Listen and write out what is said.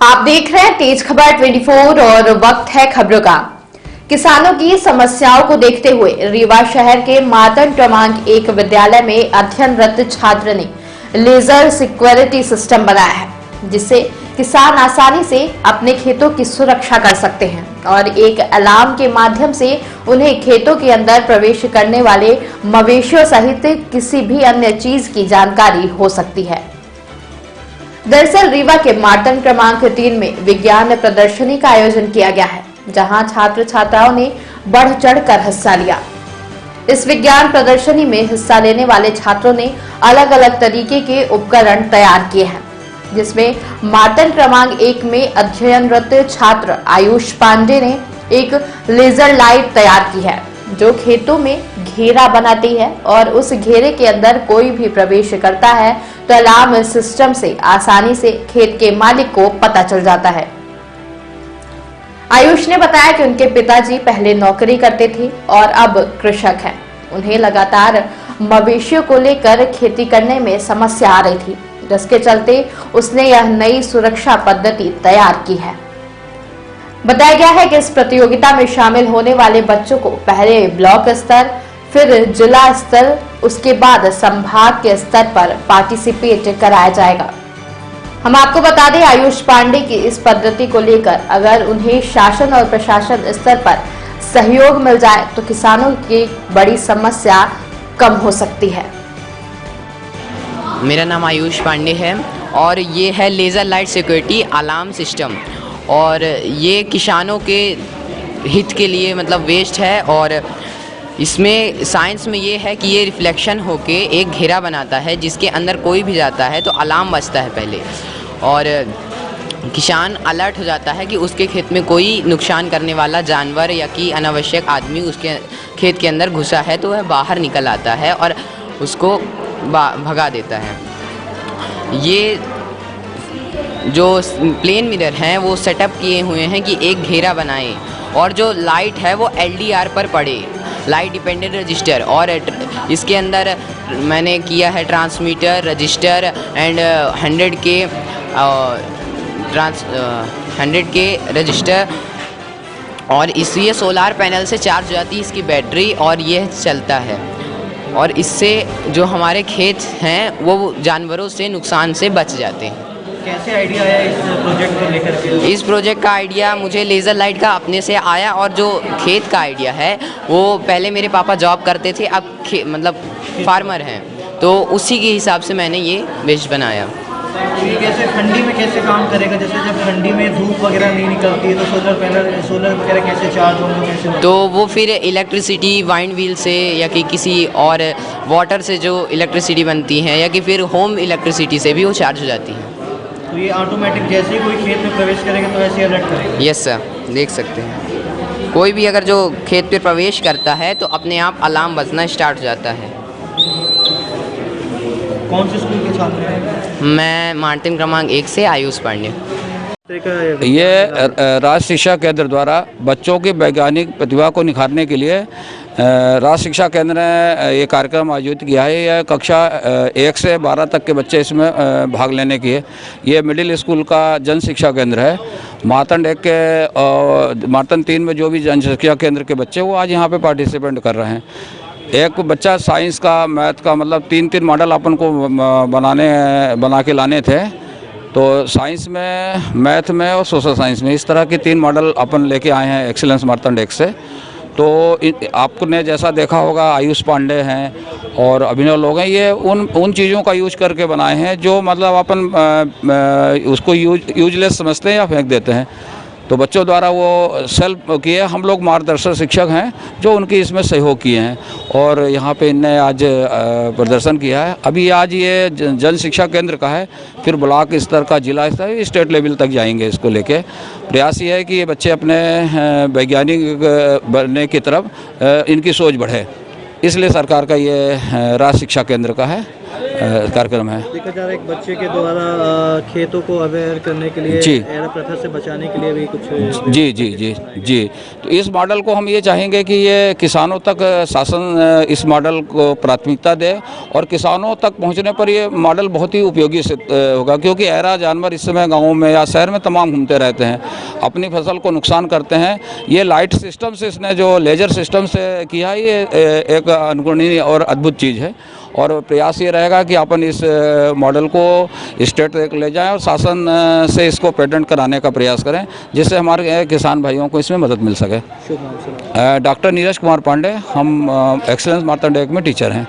आप देख रहे हैं तेज खबर 24 और वक्त है खबरों का। किसानों की समस्याओं को देखते हुए रीवा शहर के मातन क्रमांक 1 विद्यालय में अध्ययनरत छात्र ने लेजर सिक्योरिटी सिस्टम बनाया है, जिससे किसान आसानी से अपने खेतों की सुरक्षा कर सकते हैं और एक अलार्म के माध्यम से उन्हें खेतों के अंदर प्रवेश करने वाले मवेशियों सहित किसी भी अन्य चीज की जानकारी हो सकती है। दरअसल रीवा के मार्तन क्रमांक 3 में विज्ञान प्रदर्शनी का आयोजन किया गया है, जहां छात्र छात्राओं ने बढ़ चढ़कर हिस्सा लिया। इस विज्ञान प्रदर्शनी में हिस्सा लेने वाले छात्रों ने अलग अलग तरीके के उपकरण तैयार किए हैं, जिसमें मार्तन क्रमांक 1 में अध्ययनरत छात्र आयुष पांडे ने एक लेजर लाइट तैयार की है, जो खेतों में घेरा बनाती है और उस घेरे के अंदर कोई भी प्रवेश करता है तो अलार्म सिस्टम से आसानी से खेत के मालिक को पता चल जाता है। आयुष ने बताया कि उनके पिताजी पहले नौकरी करते थे और अब कृषक हैं। उन्हें लगातार मवेशियों को लेकर खेती करने में समस्या आ रही थी, जिसके चलते उसने यह नई सुरक्षा पद्धति तैयार की है। बताया गया है कि इस प्रतियोगिता में शामिल होने वाले बच्चों को पहले ब्लॉक स्तर, फिर जिला स्तर, उसके बाद संभाग के स्तर पर पार्टिसिपेट कराया जाएगा। हम आपको बता दें, आयुष पांडे की इस पद्धति को लेकर अगर उन्हें शासन और प्रशासन स्तर पर सहयोग मिल जाए तो किसानों की बड़ी समस्या कम हो सकती है। मेरा नाम आयुष पांडे है और ये है laser light security alarm system, और ये किसानों के हित के लिए मतलब वेस्ट है। और इसमें साइंस में ये है कि ये रिफ्लेक्शन होके एक घेरा बनाता है, जिसके अंदर कोई भी जाता है तो अलार्म बजता है पहले, और किसान अलर्ट हो जाता है कि उसके खेत में कोई नुकसान करने वाला जानवर या कि अनावश्यक आदमी उसके खेत के अंदर घुसा है तो वह बाहर निकल आता है और उसको भगा देता है। ये जो प्लेन मिरर हैं वो सेटअप किए हुए हैं कि एक घेरा बनाएं, और जो लाइट है वो LDR पर पड़े, लाइट डिपेंडेंट रजिस्टर, और इसके अंदर मैंने किया है ट्रांसमीटर, रजिस्टर एंड 100 के रजिस्टर, और ये सोलार पैनल से चार्ज हो जाती है इसकी बैटरी और ये चलता है, और इससे जो हमारे खेत हैं वो जानवरों से नुकसान से बच जाते हैं। कैसे आइडिया आया इस प्रोजेक्ट को लेकर के? इस प्रोजेक्ट का आइडिया मुझे लेज़र लाइट का अपने से आया, और जो खेत का आइडिया है वो पहले मेरे पापा जॉब करते थे, अब मतलब फार्मर हैं, तो उसी के हिसाब से मैंने ये बेस्ट बनाया। तो ये कैसे ठंडी में कैसे काम करेगा? जैसे जब ठंडी में धूप वगैरह नहीं निकलती है तो सोलर वगैरह कैसे चार्ज होंगे, कैसे? तो वो फिर इलेक्ट्रिसिटी वाइंड व्हील से या कि किसी और वाटर से जो इलेक्ट्रिसिटी बनती है या कि फिर होम इलेक्ट्रिसिटी से भी वो चार्ज हो जाती है। तो ये ऑटोमेटिक जैसे ही कोई खेत में प्रवेश करेगा तो ऐसे अलर्ट करेगा? यस सर, देख सकते हैं कोई भी अगर जो खेत पे प्रवेश करता है तो अपने आप अलार्म बजना स्टार्ट हो जाता है। कौन से स्कूल के छात्र हैं? मैं मार्तन क्रमांक 1 से आयुष पांडे। ये राष्ट्रीय शिक्षा केंद्र द्वारा बच्चों की वैज्ञानिक प्रतिभा को निखारने के लिए राष्ट्रीय शिक्षा केंद्र ने ये कार्यक्रम आयोजित किया है। यह कक्षा 1 से 12 तक के बच्चे इसमें भाग लेने की है। ये मिडिल स्कूल का जन शिक्षा केंद्र है। मार्तन 3 में जो भी जन शिक्षा केंद्र के बच्चे वो आज यहाँ पे पार्टिसिपेट कर रहे हैं। एक बच्चा साइंस का, मैथ का, मतलब 3 मॉडल अपन को बना के लाने थे, तो साइंस में, मैथ में और सोशल साइंस में इस तरह के 3 मॉडल अपन लेके आए हैं एक्सीलेंस मार्तन डेस्क से। तो आपने जैसा देखा होगा आयुष पांडे हैं और अभिनव लोग हैं, ये उन चीज़ों का यूज करके बनाए हैं जो मतलब अपन उसको यूजलेस समझते हैं या फेंक देते हैं। तो बच्चों द्वारा वो सेल्फ किए, हम लोग मार्गदर्शक शिक्षक हैं जो उनकी इसमें सहयोग किए हैं, और यहाँ पे इनने आज प्रदर्शन किया है। अभी आज ये जन शिक्षा केंद्र का है, फिर ब्लॉक स्तर का, जिला स्तर, स्टेट लेवल तक जाएंगे। इसको लेके प्रयास ये है कि ये बच्चे अपने वैज्ञानिक बनने की तरफ इनकी सोच बढ़े, इसलिए सरकार का ये राष्ट्रीय शिक्षा केंद्र का है। कार्यक्रम है। देखा जा रहा है एक बच्चे के द्वारा खेतों को अवेयर करने के लिए, जी। एरा प्रथा से बचाने के लिए भी कुछ जी जी जी जी। तो इस मॉडल को हम ये चाहेंगे कि ये किसानों तक शासन इस मॉडल को प्राथमिकता दे और किसानों तक पहुंचने पर ये मॉडल बहुत ही उपयोगी सिद्ध होगा, क्योंकि ऐरा जानवर इस समय गाँवों में या शहर में तमाम घूमते रहते हैं, अपनी फसल को नुकसान करते हैं। ये लाइट सिस्टम से इसने जो लेजर सिस्टम से किया है, ये एक अनुकरणीय और अद्भुत चीज़ है। और प्रयास ये रहेगा कि अपन इस मॉडल को स्टेट तक ले जाएं और शासन से इसको पेटेंट कराने का प्रयास करें, जिससे हमारे किसान भाइयों को इसमें मदद मिल सके। शुभ नाम से? डॉक्टर नीरज कुमार पांडे, हम एक्सीलेंस मार्तंड एक में टीचर हैं।